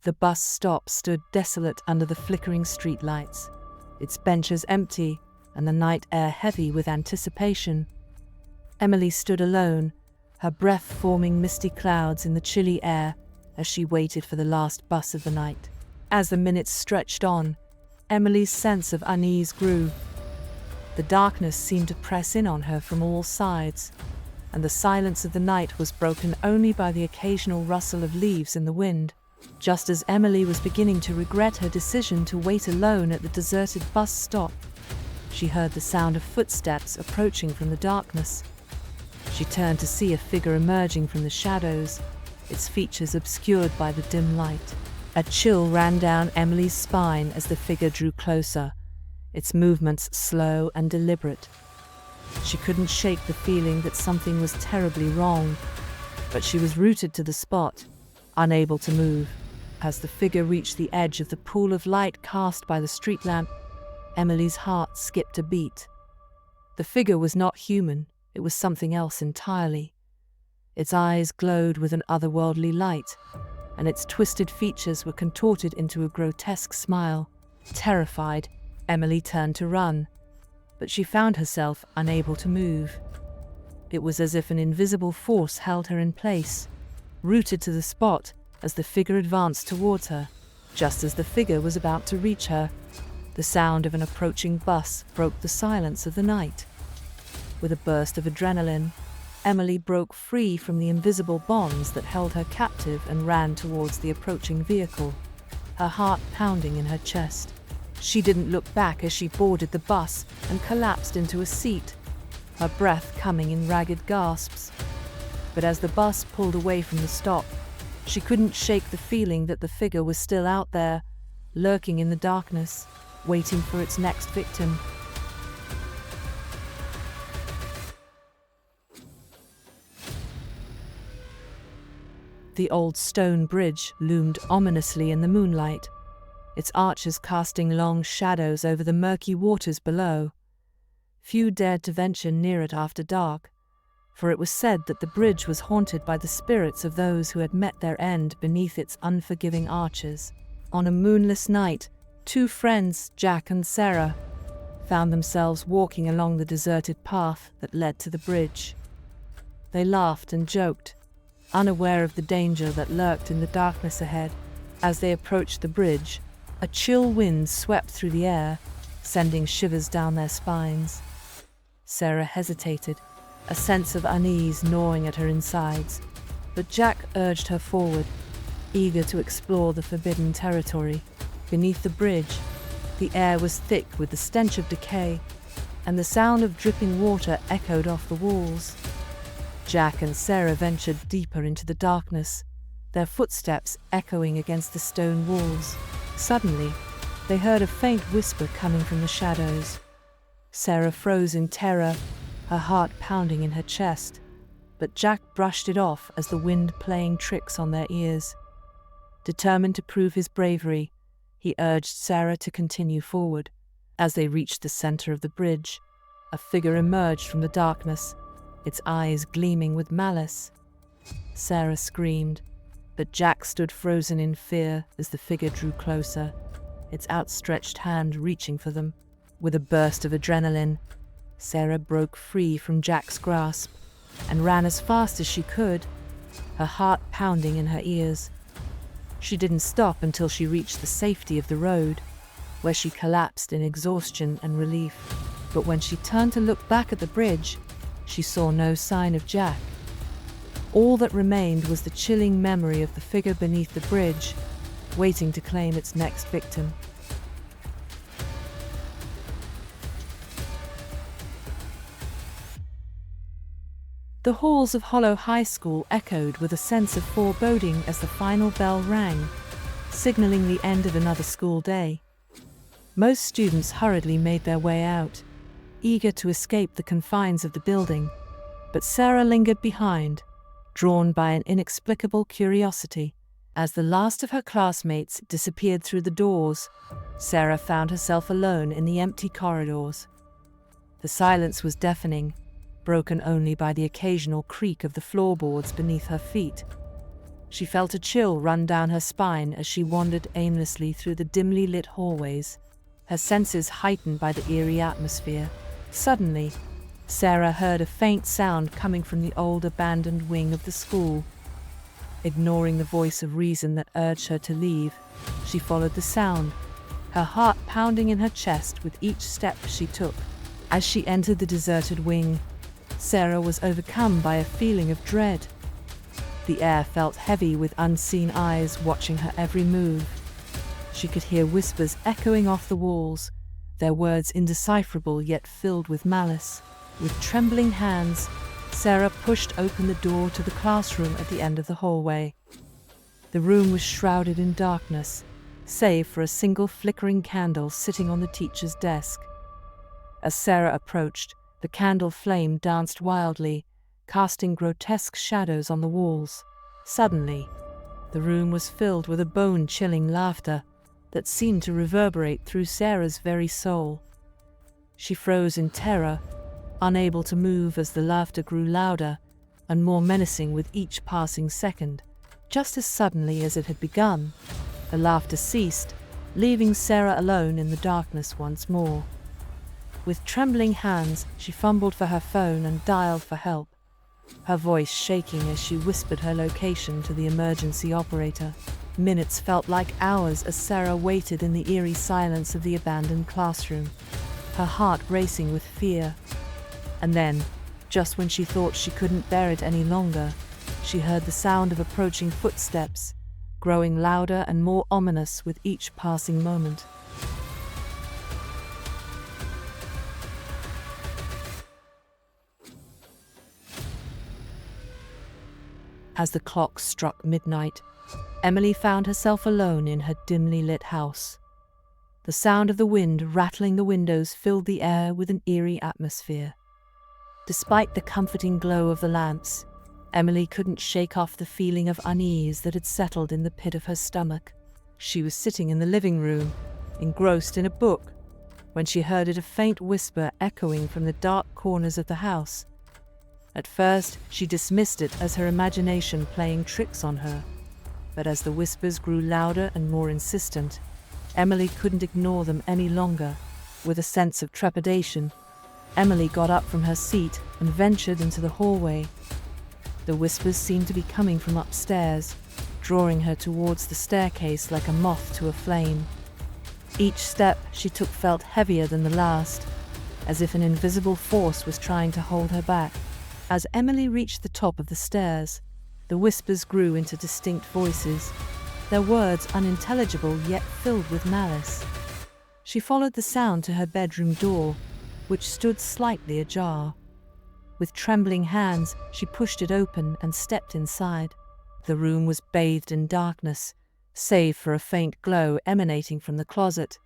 The bus stop stood desolate under the flickering streetlights, its benches empty and the night air heavy with anticipation. Emily stood alone, her breath forming misty clouds in the chilly air as she waited for the last bus of the night. As the minutes stretched on, Emily's sense of unease grew. The darkness seemed to press in on her from all sides, and the silence of the night was broken only by the occasional rustle of leaves in the wind. Just as Emily was beginning to regret her decision to wait alone at the deserted bus stop, she heard the sound of footsteps approaching from the darkness. She turned to see a figure emerging from the shadows, its features obscured by the dim light. A chill ran down Emily's spine as the figure drew closer, its movements slow and deliberate. She couldn't shake the feeling that something was terribly wrong, but she was rooted to the spot, unable to move. As the figure reached the edge of the pool of light cast by the street lamp, Emily's heart skipped a beat. The figure was not human, it was something else entirely. Its eyes glowed with an otherworldly light, and its twisted features were contorted into a grotesque smile. Terrified, Emily turned to run, but she found herself unable to move. It was as if an invisible force held her in place, rooted to the spot as the figure advanced towards her. Just as the figure was about to reach her, the sound of an approaching bus broke the silence of the night. With a burst of adrenaline, Emily broke free from the invisible bonds that held her captive and ran towards the approaching vehicle, her heart pounding in her chest. She didn't look back as she boarded the bus and collapsed into a seat, her breath coming in ragged gasps. But as the bus pulled away from the stop, she couldn't shake the feeling that the figure was still out there, lurking in the darkness, waiting for its next victim. The old stone bridge loomed ominously in the moonlight, its arches casting long shadows over the murky waters below. Few dared to venture near it after dark, for it was said that the bridge was haunted by the spirits of those who had met their end beneath its unforgiving arches. On a moonless night, two friends, Jack and Sarah, found themselves walking along the deserted path that led to the bridge. They laughed and joked, unaware of the danger that lurked in the darkness ahead. As they approached the bridge, a chill wind swept through the air, sending shivers down their spines. Sarah hesitated, a sense of unease gnawing at her insides, but Jack urged her forward, eager to explore the forbidden territory. Beneath the bridge, the air was thick with the stench of decay, and the sound of dripping water echoed off the walls. Jack and Sarah ventured deeper into the darkness, their footsteps echoing against the stone walls. Suddenly, they heard a faint whisper coming from the shadows. Sarah froze in terror, her heart pounding in her chest, but Jack brushed it off as the wind playing tricks on their ears. Determined to prove his bravery, he urged Sarah to continue forward. As they reached the center of the bridge, a figure emerged from the darkness, its eyes gleaming with malice. Sarah screamed, but Jack stood frozen in fear as the figure drew closer, its outstretched hand reaching for them. With a burst of adrenaline, Sarah broke free from Jack's grasp and ran as fast as she could, her heart pounding in her ears. She didn't stop until she reached the safety of the road, where she collapsed in exhaustion and relief. But when she turned to look back at the bridge, she saw no sign of Jack. All that remained was the chilling memory of the figure beneath the bridge, waiting to claim its next victim. The halls of Hollow High School echoed with a sense of foreboding as the final bell rang, signaling the end of another school day. Most students hurriedly made their way out, eager to escape the confines of the building, but Sarah lingered behind, drawn by an inexplicable curiosity. As the last of her classmates disappeared through the doors, Sarah found herself alone in the empty corridors. The silence was deafening, broken only by the occasional creak of the floorboards beneath her feet. She felt a chill run down her spine as she wandered aimlessly through the dimly lit hallways, her senses heightened by the eerie atmosphere. Suddenly, Sarah heard a faint sound coming from the old abandoned wing of the school. Ignoring the voice of reason that urged her to leave, she followed the sound, her heart pounding in her chest with each step she took. As she entered the deserted wing, Sarah was overcome by a feeling of dread. The air felt heavy with unseen eyes watching her every move. She could hear whispers echoing off the walls, their words indecipherable yet filled with malice. With trembling hands, Sarah pushed open the door to the classroom at the end of the hallway. The room was shrouded in darkness, save for a single flickering candle sitting on the teacher's desk. As Sarah approached, the candle flame danced wildly, casting grotesque shadows on the walls. Suddenly, the room was filled with a bone-chilling laughter that seemed to reverberate through Sarah's very soul. She froze in terror, unable to move as the laughter grew louder and more menacing with each passing second. Just as suddenly as it had begun, the laughter ceased, leaving Sarah alone in the darkness once more. With trembling hands, she fumbled for her phone and dialed for help, her voice shaking as she whispered her location to the emergency operator. Minutes felt like hours as Sarah waited in the eerie silence of the abandoned classroom, her heart racing with fear. And then, just when she thought she couldn't bear it any longer, she heard the sound of approaching footsteps, growing louder and more ominous with each passing moment. As the clock struck midnight, Emily found herself alone in her dimly lit house. The sound of the wind rattling the windows filled the air with an eerie atmosphere. Despite the comforting glow of the lamps, Emily couldn't shake off the feeling of unease that had settled in the pit of her stomach. She was sitting in the living room, engrossed in a book, when she heard a faint whisper echoing from the dark corners of the house. At first, she dismissed it as her imagination playing tricks on her. But as the whispers grew louder and more insistent, Emily couldn't ignore them any longer. With a sense of trepidation, Emily got up from her seat and ventured into the hallway. The whispers seemed to be coming from upstairs, drawing her towards the staircase like a moth to a flame. Each step she took felt heavier than the last, as if an invisible force was trying to hold her back. As Emily reached the top of the stairs, the whispers grew into distinct voices, their words unintelligible yet filled with malice. She followed the sound to her bedroom door, which stood slightly ajar. With trembling hands, she pushed it open and stepped inside. The room was bathed in darkness, save for a faint glow emanating from the closet.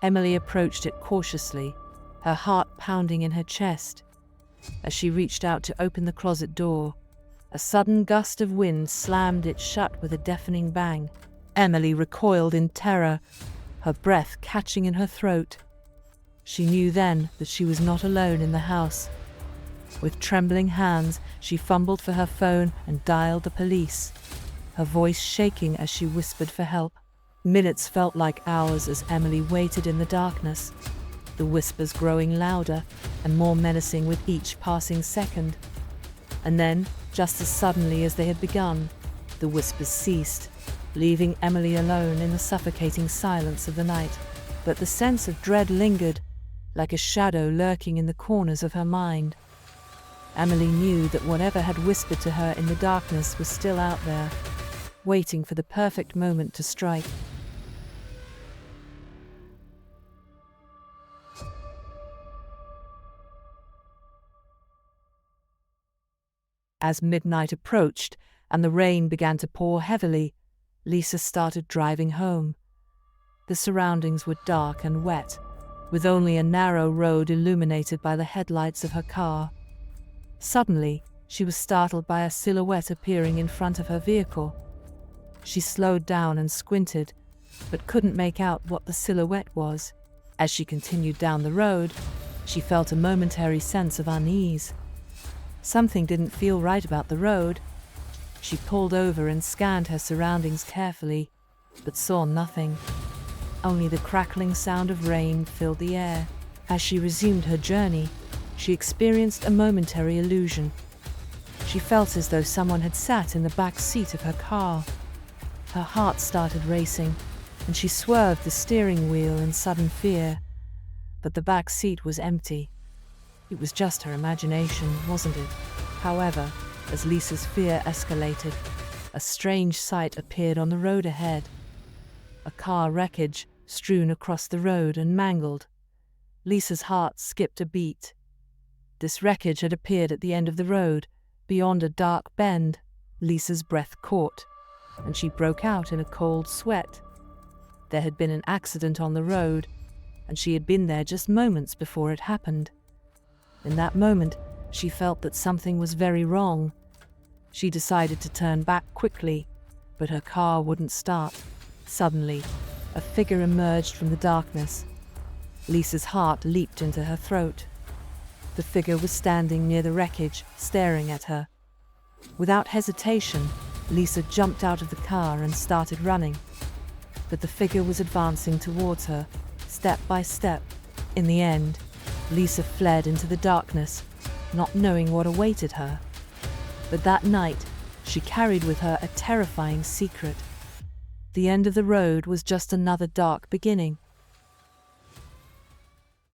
Emily approached it cautiously, her heart pounding in her chest. As she reached out to open the closet door, a sudden gust of wind slammed it shut with a deafening bang. Emily recoiled in terror, her breath catching in her throat. She knew then that she was not alone in the house. With trembling hands, she fumbled for her phone and dialed the police, her voice shaking as she whispered for help. Minutes felt like hours as Emily waited in the darkness, the whispers growing louder and more menacing with each passing second. And then, just as suddenly as they had begun, the whispers ceased, leaving Emily alone in the suffocating silence of the night. But the sense of dread lingered, like a shadow lurking in the corners of her mind. Emily knew that whatever had whispered to her in the darkness was still out there, waiting for the perfect moment to strike. As midnight approached and the rain began to pour heavily, Lisa started driving home. The surroundings were dark and wet, with only a narrow road illuminated by the headlights of her car. Suddenly, she was startled by a silhouette appearing in front of her vehicle. She slowed down and squinted, but couldn't make out what the silhouette was. As she continued down the road, she felt a momentary sense of unease. Something didn't feel right about the road. She pulled over and scanned her surroundings carefully, but saw nothing. Only the crackling sound of rain filled the air. As she resumed her journey, she experienced a momentary illusion. She felt as though someone had sat in the back seat of her car. Her heart started racing, and she swerved the steering wheel in sudden fear. But the back seat was empty. It was just her imagination, wasn't it? However, as Lisa's fear escalated, a strange sight appeared on the road ahead. A car wreckage strewn across the road and mangled. Lisa's heart skipped a beat. This wreckage had appeared at the end of the road, beyond a dark bend. Lisa's breath caught, and she broke out in a cold sweat. There had been an accident on the road, and she had been there just moments before it happened. In that moment, she felt that something was very wrong. She decided to turn back quickly, but her car wouldn't start. Suddenly, a figure emerged from the darkness. Lisa's heart leaped into her throat. The figure was standing near the wreckage, staring at her. Without hesitation, Lisa jumped out of the car and started running. But the figure was advancing towards her, step by step. In the end, Lisa fled into the darkness, not knowing what awaited her. But that night, she carried with her a terrifying secret. The end of the road was just another dark beginning.